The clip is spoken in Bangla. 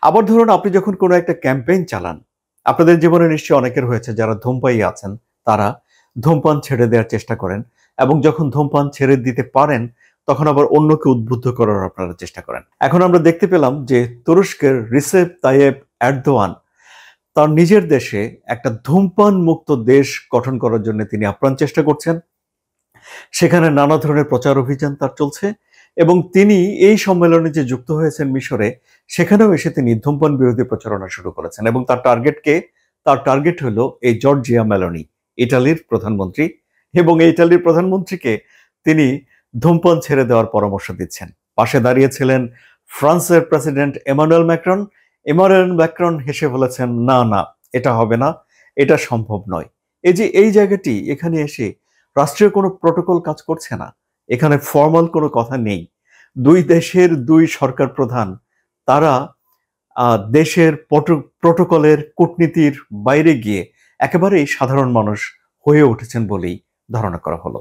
আবার ধরুন আপনি যখন কোনো একটা ক্যাম্পেইন চালান, আপনাদের জীবনে নিশ্চয়ই অনেকের হয়েছে যারা ধূমপায়ী আছেন, তারা ধূমপান ছেড়ে দেওয়ার চেষ্টা করেন এবং যখন ধূমপান ছেড়ে দিতে পারেন, তখন আবার অন্যকে উদ্বুদ্ধ করার আপনারা চেষ্টা করেন। এখন আমরা দেখতে পেলাম যে তুরস্কের রিসেপ তাইয়েপ এরদোয়ান তার নিজের দেশে একটা ধূমপান মুক্ত দেশ গঠন করার জন্য তিনি আপ্রাণ চেষ্টা করছেন। সেখানে নানা ধরনের প্রচার অভিযান তার চলছে এবং তিনি এই সম্মেলনে যে যুক্ত হয়েছেন মিশরে, সেখানেও এসে তিনি ধূমপান বিরোধী প্রচারণা শুরু করেছেন এবং তার টার্গেট হলো এই জর্জিয়া মেলোনি, ইটালির প্রধানমন্ত্রী, এবং এই ইটালির প্রধানমন্ত্রীকে তিনি ধূমপান ছেড়ে দেওয়ার পরামর্শ দিচ্ছেন। পাশে দাঁড়িয়েছিলেন ফ্রান্সের প্রেসিডেন্ট ইমানুয়েল ম্যাক্রন হেসে বলেছেন, না না, এটা হবে না, এটা সম্ভব নয়। এই যে এই জায়গাটি, এখানে এসে রাষ্ট্রীয় কোনো প্রোটোকল কাজ করছে না, এখানে ফর্মাল কোনো কথা নেই। দুই দেশের দুই সরকার প্রধান তারা দেশের প্রোটোকলের কূটনীতির বাইরে গিয়ে একেবারেই সাধারণ মানুষ হয়ে উঠেছেন বলেই ধারণা করা হলো।